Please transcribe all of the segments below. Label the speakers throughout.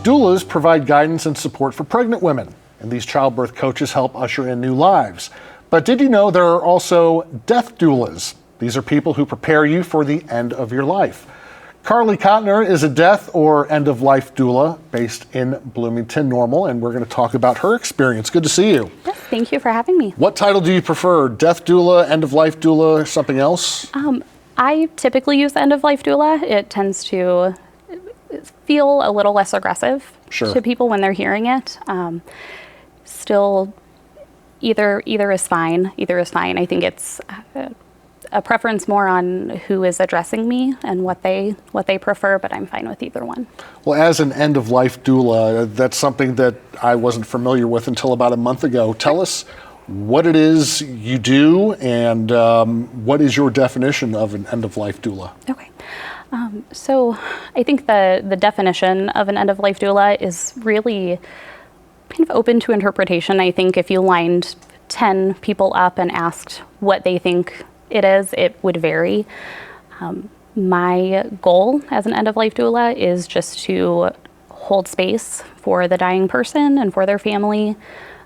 Speaker 1: Doulas provide guidance and support for pregnant women, and these childbirth coaches help usher in new lives. But did you know there are also death doulas? These are people who prepare you for the end of your life. Carly Kotner is a death or end-of-life doula based in Bloomington Normal, and we're going to talk about her experience. Good to see you.
Speaker 2: Yes, thank you for having me.
Speaker 1: What title do you prefer? Death doula, end-of-life doula, something else?
Speaker 2: I typically use end-of-life doula. It tends to feel a little less aggressive to people when they're hearing it. Still, either is fine. Either is fine. I think it's a preference more on who is addressing me and what they prefer, but I'm fine with either one.
Speaker 1: Well, as an end-of-life doula, that's something that I wasn't familiar with until about a month ago. Tell us what it is you do and what is your definition of an end-of-life doula?
Speaker 2: Okay. So I think the definition of an end-of-life doula is really kind of open to interpretation. I think if you lined 10 people up and asked what they think it is, it would vary. My goal as an end-of-life doula is just to hold space for the dying person and for their family,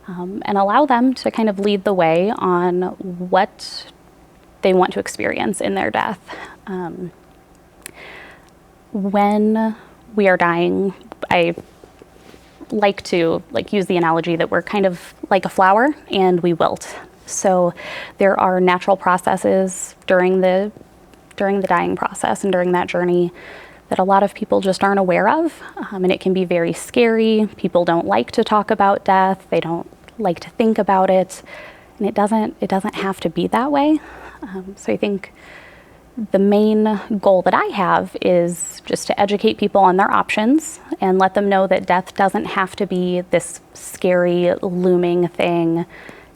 Speaker 2: and allow them to kind of lead the way on what they want to experience in their death. When we are dying, I like to use the analogy that we're kind of like a flower and we wilt. So there are natural processes during the dying process and during that journey that a lot of people just aren't aware of, and it can be very scary. People don't like to talk about death. They don't like to think about it, and it doesn't have to be that way. So I think the main goal that I have is just to educate people on their options and let them know that death doesn't have to be this scary, looming thing.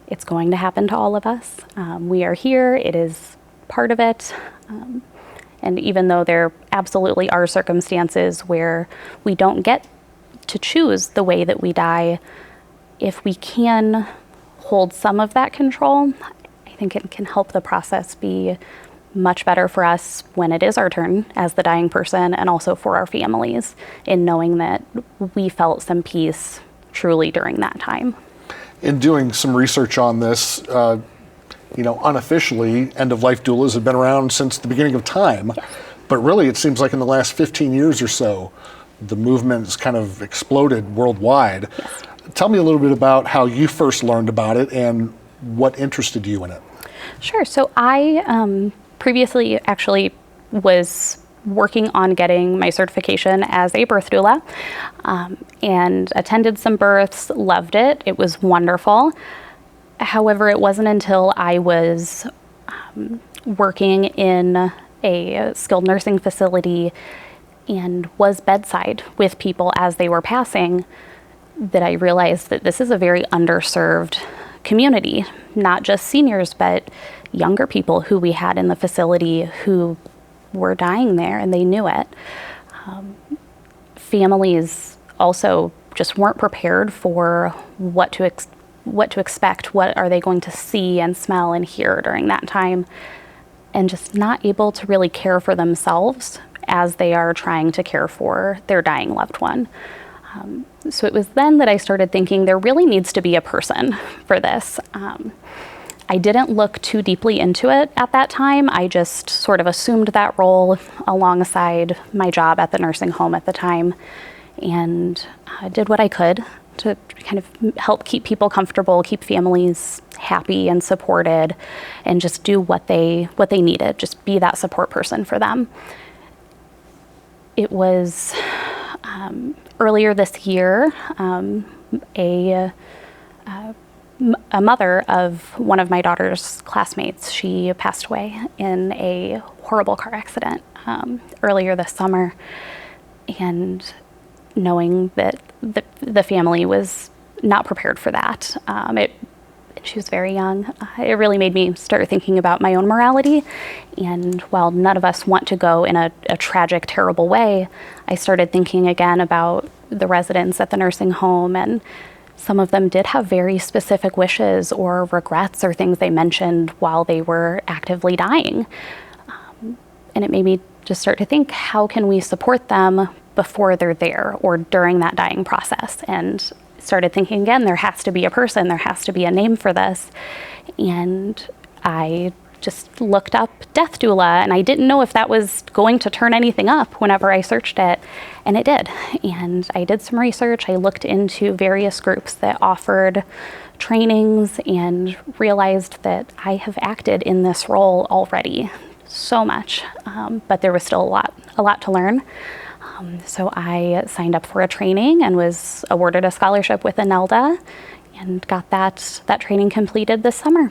Speaker 2: It's going to happen to all of us. We are here. It is part of it. And even though there absolutely are circumstances where we don't get to choose the way that we die, if we can hold some of that control, I think it can help the process be much better for us when it is our turn as the dying person, and also for our families in knowing that we felt some peace truly during that time.
Speaker 1: In doing some research on this, unofficially, end-of-life doulas have been around since the beginning of time.
Speaker 2: Yes.
Speaker 1: But really, it seems like in the last 15 years or so, the movement has kind of exploded worldwide.
Speaker 2: Yes.
Speaker 1: Tell me a little bit about how you first learned about it and what interested you in it.
Speaker 2: Sure. So I previously actually was working on getting my certification as a birth doula, and attended some births, loved it. It was wonderful. However, it wasn't until I was working in a skilled nursing facility and was bedside with people as they were passing that I realized that this is a very underserved community, not just seniors, but younger people who we had in the facility who were dying there, and they knew it. Families also just weren't prepared for what to expect. What are they going to see and smell and hear during that time, and just not able to really care for themselves as they are trying to care for their dying loved one. So it was then that I started thinking there really needs to be a person for this. I didn't look too deeply into it at that time. I just sort of assumed that role alongside my job at the nursing home at the time, and did what I could to kind of help keep people comfortable, keep families happy and supported, and just do what they needed, just be that support person for them. It was earlier this year, a mother of one of my daughter's classmates, she passed away in a horrible car accident earlier this summer. And knowing that the family was not prepared for that, she was very young, it really made me start thinking about my own morality. And while none of us want to go in a tragic, terrible way, I started thinking again about the residents at the nursing home, and some of them did have very specific wishes or regrets or things they mentioned while they were actively dying. And it made me just start to think, how can we support them, before they're there or during that dying process, and started thinking again, there has to be a person, there has to be a name for this. And I just looked up death doula, and I didn't know if that was going to turn anything up whenever I searched it, and it did. And I did some research. I looked into various groups that offered trainings and realized that I have acted in this role already so much, but there was still a lot to learn. So I signed up for a training and was awarded a scholarship with INELDA and got that training completed this summer.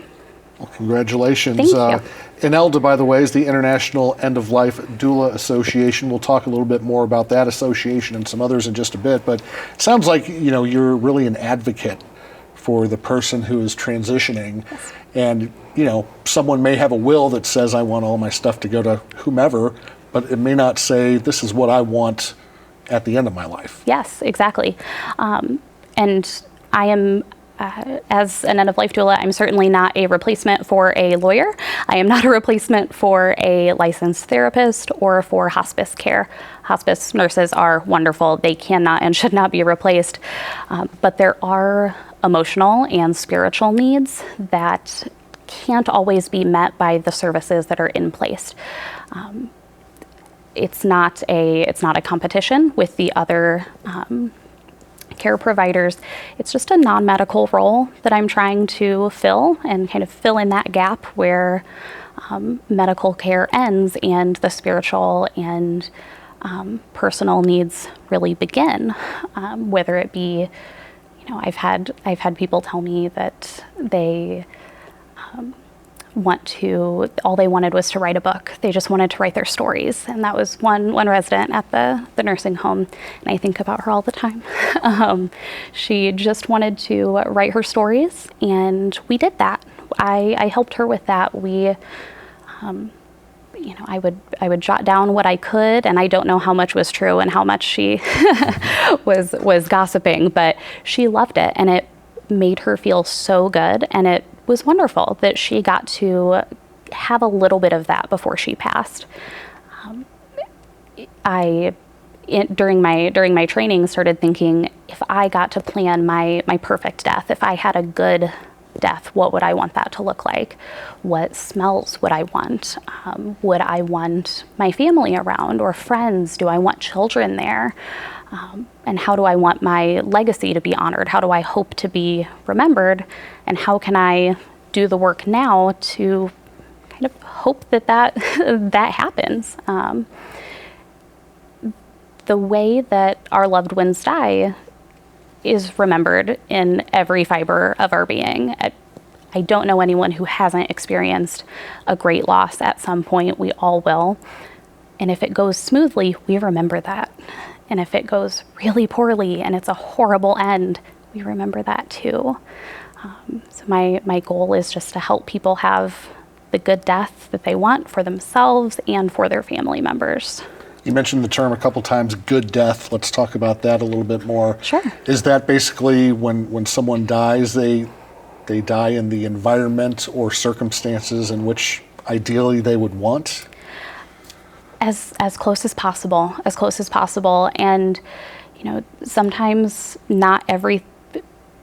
Speaker 1: Well, congratulations.
Speaker 2: Thank you.
Speaker 1: INELDA, by the way, is the International End-of-Life Doula Association. We'll talk a little bit more about that association and some others in just a bit, but it sounds like, you're really an advocate for the person who is transitioning.
Speaker 2: Yes.
Speaker 1: And, someone may have a will that says, I want all my stuff to go to whomever, but it may not say, this is what I want at the end of my life.
Speaker 2: Yes, exactly. And I am, as an end-of-life doula, I'm certainly not a replacement for a lawyer. I am not a replacement for a licensed therapist or for hospice care. Hospice nurses are wonderful. They cannot and should not be replaced. But there are emotional and spiritual needs that can't always be met by the services that are in place. It's not a competition with the other care providers. It's just a non-medical role that I'm trying to fill and kind of fill in that gap where medical care ends and the spiritual and personal needs really begin. Whether it be, I've had people tell me that they all they wanted was to write a book. They just wanted to write their stories. And that was one resident at the nursing home. And I think about her all the time. She just wanted to write her stories, and we did that. I helped her with that. We, I would jot down what I could, and I don't know how much was true and how much she was gossiping, but she loved it, and it made her feel so good, and it was wonderful that she got to have a little bit of that before she passed. During my training, started thinking, if I got to plan my perfect death, if I had a good death, what would I want that to look like? What smells would I want? Would I want my family around or friends? Do I want children there? And how do I want my legacy to be honored? How do I hope to be remembered? And how can I do the work now to kind of hope that happens? The way that our loved ones die is remembered in every fiber of our being. I don't know anyone who hasn't experienced a great loss at some point. We all will. And if it goes smoothly, we remember that. And if it goes really poorly and it's a horrible end, we remember that too. So my goal is just to help people have the good death that they want for themselves and for their family members.
Speaker 1: You mentioned the term a couple times, good death. Let's talk about that a little bit more.
Speaker 2: Sure.
Speaker 1: Is that basically when someone dies, they die in the environment or circumstances in which ideally they would want?
Speaker 2: As close as possible, And, sometimes not every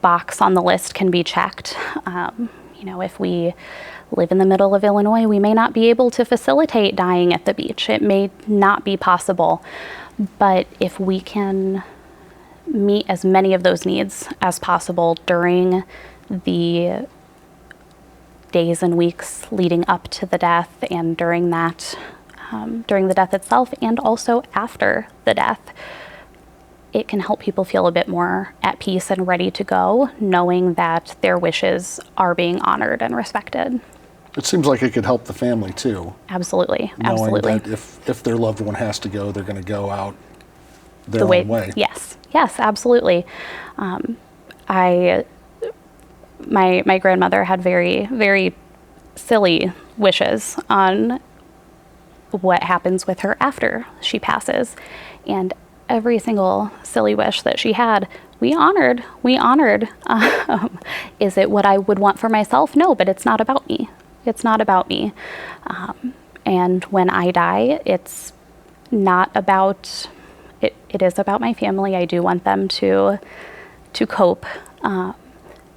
Speaker 2: box on the list can be checked. If we live in the middle of Illinois, we may not be able to facilitate dying at the beach. It may not be possible. But if we can meet as many of those needs as possible during the days and weeks leading up to the death and during the death itself and also after the death, it can help people feel a bit more at peace and ready to go, knowing that their wishes are being honored and respected.
Speaker 1: It seems like it could help the family too.
Speaker 2: Absolutely.
Speaker 1: Knowing that if their loved one has to go, they're going to go out their own way.
Speaker 2: Yes, absolutely. My grandmother had very, very silly wishes on what happens with her after she passes. And every single silly wish that she had, we honored. Is it what I would want for myself? No, but it's not about me. And when I die, it's not about it is about my family. I do want them to cope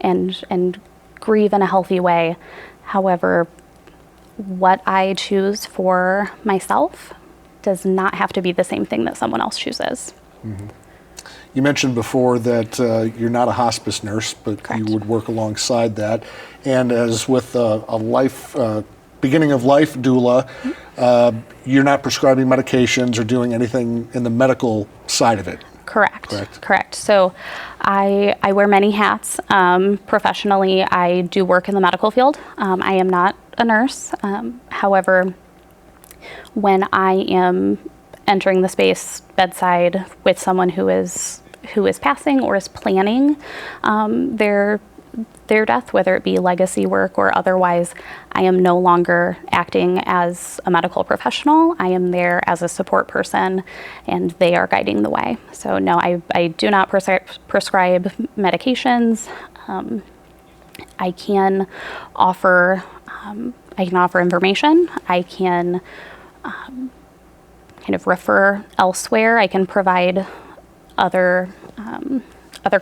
Speaker 2: and grieve in a healthy way. However, what I choose for myself does not have to be the same thing that someone else chooses.
Speaker 1: You mentioned before that you're not a hospice nurse, but
Speaker 2: Correct.
Speaker 1: you would work alongside that. And as with a life, beginning of life doula, you're not prescribing medications or doing anything in the medical side of it.
Speaker 2: Correct. So I wear many hats. Professionally, I do work in the medical field. I am not a nurse. However, when I am entering the space bedside with someone who is passing or is planning their death, whether it be legacy work or otherwise, I am no longer acting as a medical professional. I am there as a support person, and they are guiding the way. So no, I do not prescribe medications. I can offer information. I can kind of refer elsewhere. I can provide other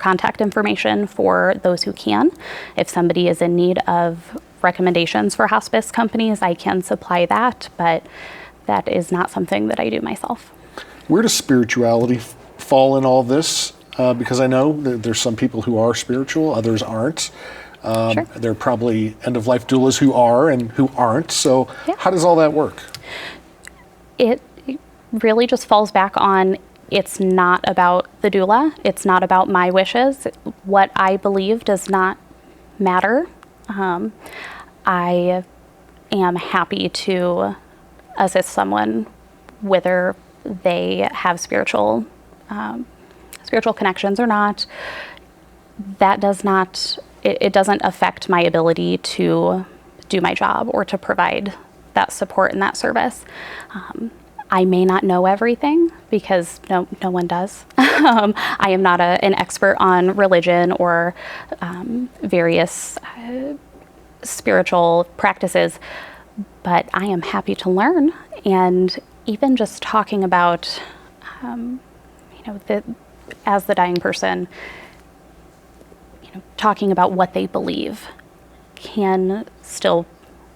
Speaker 2: contact information for those who can. If somebody is in need of recommendations for hospice companies, I can supply that, but that is not something that I do myself.
Speaker 1: Where does spirituality fall in all this? Because I know that there's some people who are spiritual, others aren't.
Speaker 2: Sure.
Speaker 1: There are probably end-of-life doulas who are and who aren't. So
Speaker 2: Yeah.
Speaker 1: how does all that work?
Speaker 2: It really just falls back on, it's not about the doula. It's not about my wishes. What I believe does not matter. I am happy to assist someone whether they have spiritual connections or not. That does not, it doesn't affect my ability to do my job or to provide that support and that service. I may not know everything because no one does. I am not an expert on religion or various spiritual practices, but I am happy to learn. And even just talking about, as the dying person, talking about what they believe can still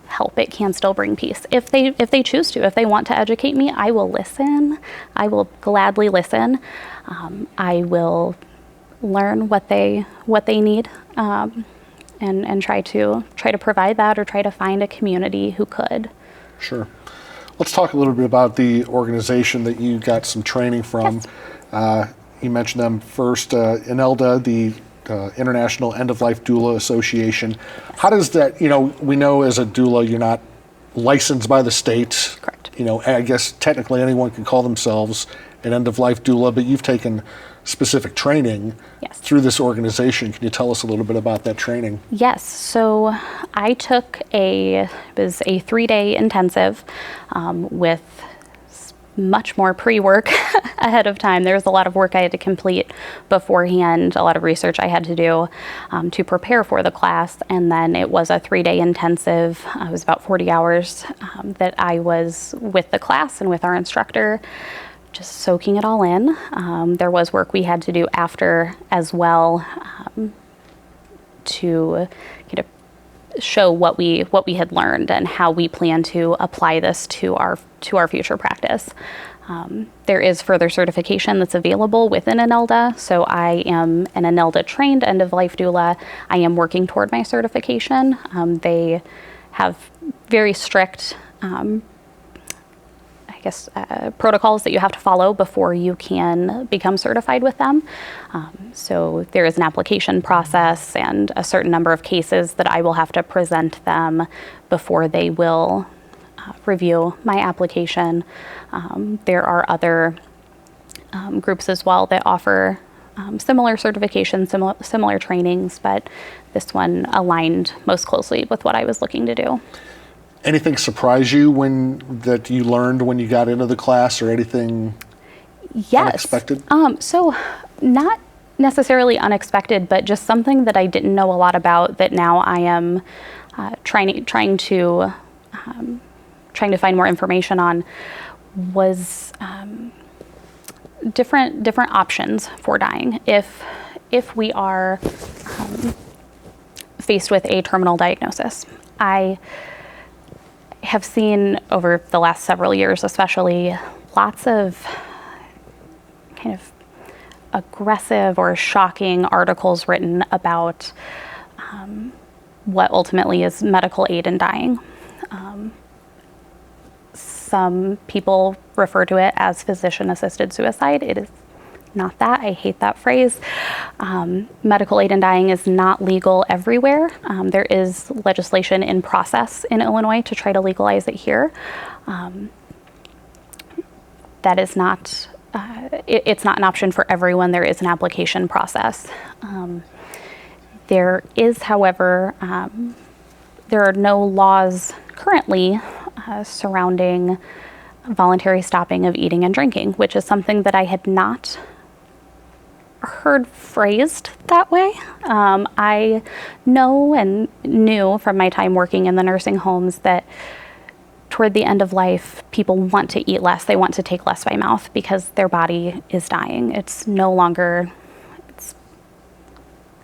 Speaker 2: help. It can still bring peace if they choose to. If they want to educate me, I will listen. I will gladly listen. I will learn what they need and try to provide that, or try to find a community who could.
Speaker 1: Sure. Let's talk a little bit about the organization that you got some training from.
Speaker 2: Yes.
Speaker 1: You mentioned them first, INELDA, the International End-of-Life Doula Association. How does that, we know as a doula you're not licensed by the state.
Speaker 2: Correct.
Speaker 1: I guess technically anyone can call themselves an end-of-life doula, but you've taken specific training
Speaker 2: Yes.
Speaker 1: through this organization. Can you tell us a little bit about that training?
Speaker 2: Yes. So I took it was a 3-day intensive with much more pre-work ahead of time. There was a lot of work I had to complete beforehand, a lot of research I had to do to prepare for the class. And then it was a 3-day intensive. It was about 40 hours that I was with the class and with our instructor, just soaking it all in. There was work we had to do after as well to show what we had learned and how we plan to apply this to our future practice. There is further certification that's available within INELDA. So I am an INELDA trained end-of-life doula. I am working toward my certification. They have very strict protocols that you have to follow before you can become certified with them. So there is an application process and a certain number of cases that I will have to present them before they will review my application. There are other groups as well that offer similar certifications, similar trainings, but this one aligned most closely with what I was looking to do.
Speaker 1: Anything surprise you that you learned when you got into the class, or anything unexpected?
Speaker 2: So not necessarily unexpected, but just something that I didn't know a lot about that now I am trying to find more information on was different options for dying. If we are faced with a terminal diagnosis, I have seen over the last several years, especially, lots of kind of aggressive or shocking articles written about what ultimately is medical aid in dying. Some people refer to it as physician-assisted suicide. It is not that. I hate that phrase. Medical aid in dying is not legal everywhere. There is legislation in process in Illinois to try to legalize it here. That is not, it's not an option for everyone. There is an application process. There is, however, there are no laws currently surrounding voluntary stopping of eating and drinking, which is something that I had not heard phrased that way. I know and knew from my time working in the nursing homes that toward the end of life, people want to eat less. They want to take less by mouth because their body is dying. It's no longer, it's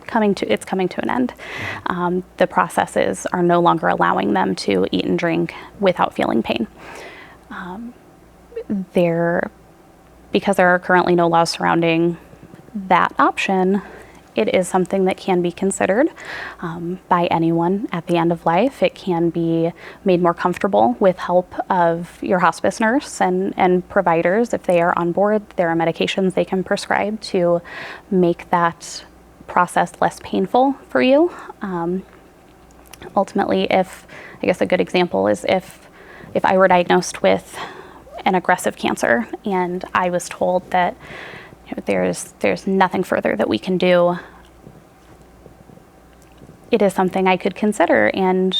Speaker 2: coming to an end. The processes are no longer allowing them to eat and drink without feeling pain. Because there are currently no laws surrounding that option, it is something that can be considered by anyone at the end of life. It can be made more comfortable with help of your hospice nurse and providers. If they are on board, there are medications they can prescribe to make that process less painful for you. Ultimately, I guess a good example is if I were diagnosed with an aggressive cancer and I was told that there's nothing further that we can do, it is something I could consider, and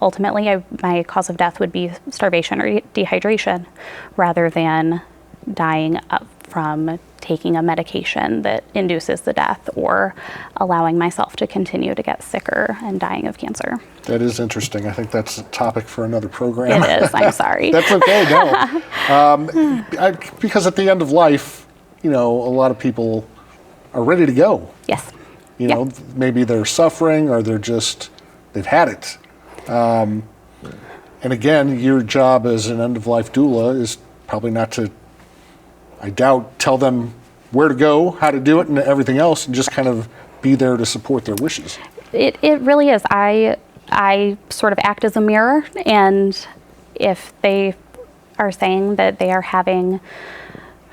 Speaker 2: ultimately my cause of death would be starvation or dehydration rather than dying from taking a medication that induces the death or allowing myself to continue to get sicker and dying of cancer.
Speaker 1: That is interesting. I think that's a topic for another program.
Speaker 2: It is. I'm sorry.
Speaker 1: That's okay. No, because at the end of life, a lot of people are ready to go.
Speaker 2: Yes.
Speaker 1: Maybe they're suffering or they've had it. And again, your job as an end-of-life doula is probably not to, I doubt, tell them where to go, how to do it, and everything else, and just kind of be there to support their wishes.
Speaker 2: It really is. I sort of act as a mirror, and if they are saying that they are having,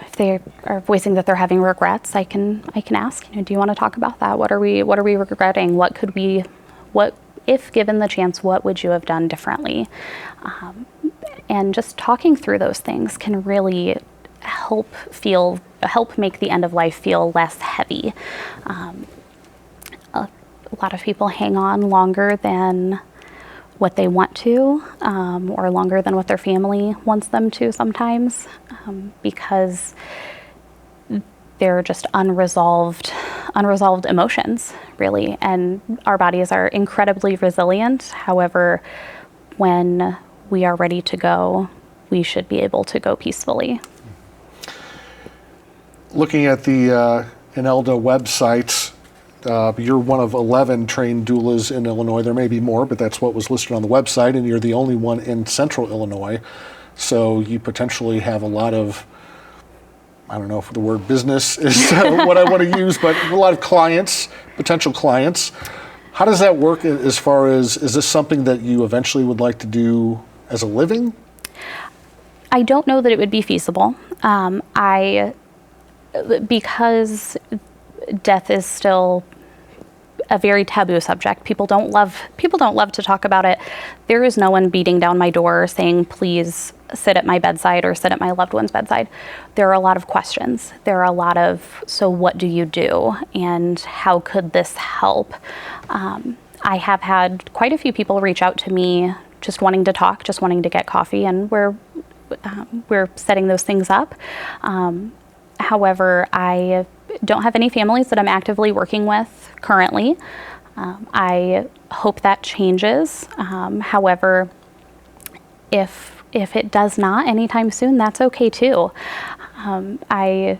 Speaker 2: if they are voicing that they're having regrets, I can ask, do you want to talk about that? What are we regretting? What if given the chance, what would you have done differently? And just talking through those things can really help make the end of life feel less heavy. A lot of people hang on longer than what they want to, or longer than what their family wants them to sometimes, because they're just unresolved emotions, really. And our bodies are incredibly resilient. However, when we are ready to go, we should be able to go peacefully.
Speaker 1: Looking at the INELDA website, you're one of 11 trained doulas in Illinois. There may be more, but that's what was listed on the website, and you're the only one in central Illinois. So you potentially have a lot of, I don't know if the word business is what I want to use, but a lot of clients, potential clients. How does that work as far as, is this something that you eventually would like to do as a living?
Speaker 2: I don't know that it would be feasible. Because death is still a very taboo subject. People don't love to talk about it. There is no one beating down my door saying, please sit at my bedside or sit at my loved one's bedside. There are a lot of questions. There are a lot of, so what do you do? And how could this help? I have had quite a few people reach out to me just wanting to talk, just wanting to get coffee, and we're setting those things up. However, I don't have any families that I'm actively working with currently. I hope that changes. However, if it does not anytime soon, that's okay too. I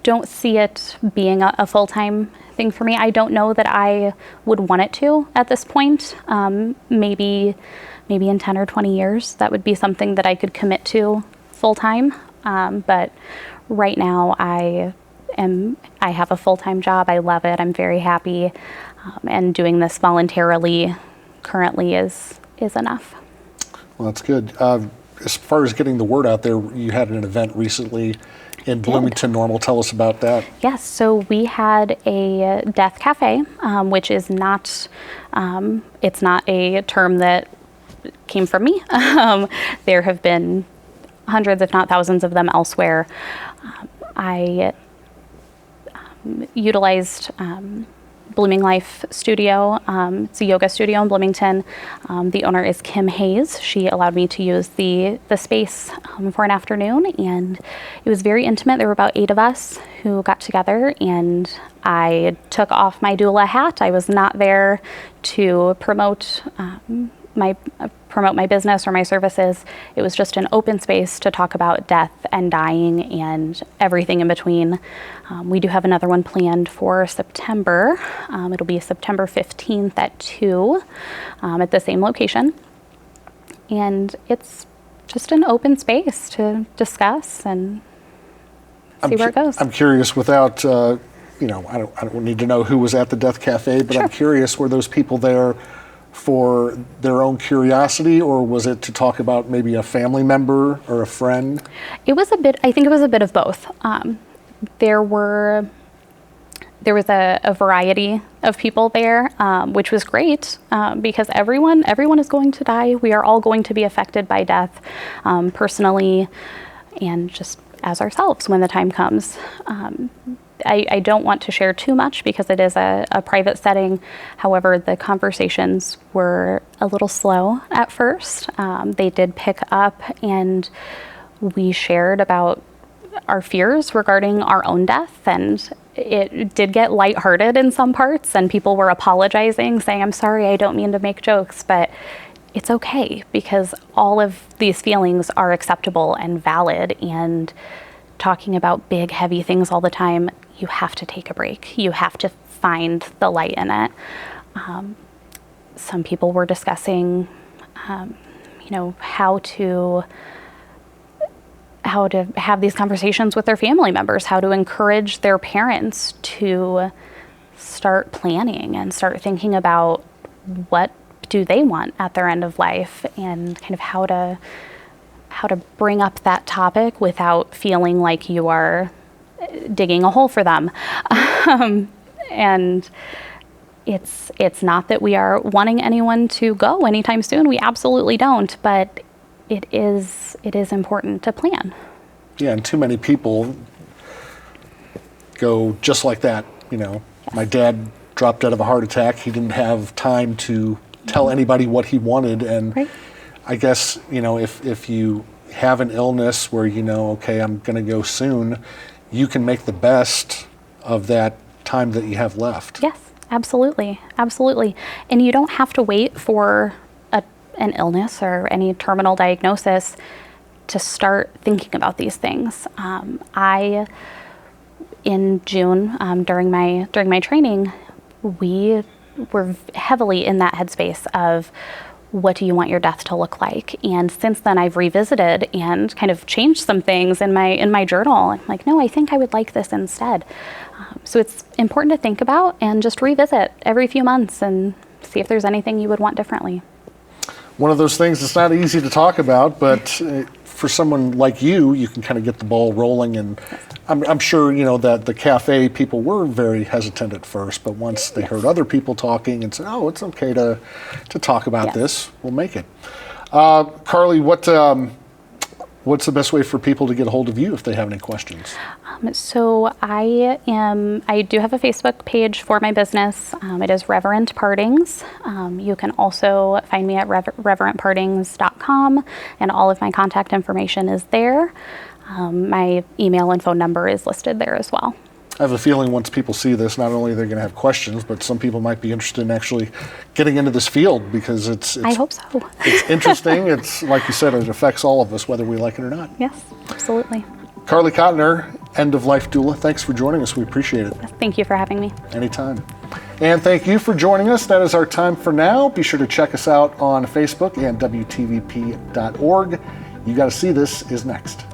Speaker 2: don't see it being a full-time thing for me. I don't know that I would want it to at this point. Maybe in 10 or 20 years, that would be something that I could commit to full-time. But right now, I have a full-time job. I love it. I'm very happy. And doing this voluntarily currently is enough.
Speaker 1: Well, that's good. As far as getting the word out there, you had an event recently in Bloomington Normal. Tell us about that.
Speaker 2: Yes, so we had a death cafe, which is not, it's not a term that came from me. There have been hundreds, if not thousands of them elsewhere. I utilized Blooming Life Studio. It's a yoga studio in Bloomington. The owner is Kim Hayes. She allowed me to use the space for an afternoon, and it was very intimate. There were about 8 of us who got together, and I took off my doula hat. I was not there to promote my business or my services. It was just an open space to talk about death and dying and everything in between. We do have another one planned for September. It'll be September 15th at 2 at the same location. And it's just an open space to discuss and see where it goes.
Speaker 1: I'm curious, without, I don't need to know who was at the Death Cafe, but
Speaker 2: Sure.
Speaker 1: I'm curious, were those people there for their own curiosity, or was it to talk about maybe a family member or a friend?
Speaker 2: I think it was a bit of both. There was a variety of people there, which was great because everyone is going to die. We are all going to be affected by death personally and just as ourselves when the time comes. I don't want to share too much because it is a private setting. However, the conversations were a little slow at first. They did pick up, and we shared about our fears regarding our own death, and it did get lighthearted in some parts, and people were apologizing, saying, "I'm sorry, I don't mean to make jokes," but it's okay because all of these feelings are acceptable and valid, and talking about big, heavy things all the time, you have to take a break. You have to find the light in it. Some people were discussing, how to have these conversations with their family members, how to encourage their parents to start planning and start thinking about what do they want at their end of life, and kind of how to bring up that topic without feeling like you are digging a hole for them. And it's not that we are wanting anyone to go anytime soon. We absolutely don't, but it is important to plan.
Speaker 1: Yeah, and too many people go just like that. My dad dropped dead of a heart attack. He didn't have time to tell anybody what he wanted, and
Speaker 2: Right.
Speaker 1: I guess, if you have an illness where okay, I'm going to go soon, you can make the best of that time that you have left.
Speaker 2: Yes, absolutely. Absolutely. And you don't have to wait for an illness or any terminal diagnosis to start thinking about these things. In June, during my training, we were heavily in that headspace of, what do you want your death to look like? And since then, I've revisited and kind of changed some things in my journal. I'm like, no, I think I would like this instead. So it's important to think about and just revisit every few months and see if there's anything you would want differently.
Speaker 1: One of those things that's not easy to talk about, but for someone like you can kind of get the ball rolling. And I'm sure, that the cafe people were very hesitant at first, but once they heard other people talking and said, oh, it's okay to talk about this, we'll make it. Carly, what's the best way for people to get a hold of you if they have any questions?
Speaker 2: So I do have a Facebook page for my business. It is Reverent Partings. You can also find me at reverentpartings.com, and all of my contact information is there. My email and phone number is listed there as well.
Speaker 1: I have a feeling once people see this, not only are they going to have questions, but some people might be interested in actually getting into this field because it's
Speaker 2: I hope so.
Speaker 1: it's interesting. It's like you said, it affects all of us, whether we like it or not.
Speaker 2: Yes, absolutely.
Speaker 1: Carly Cotner, End of Life Doula, thanks for joining us. We appreciate it.
Speaker 2: Thank you for having me.
Speaker 1: Anytime. And thank you for joining us. That is our time for now. Be sure to check us out on Facebook and WTVP.org. You Gotta See This is next.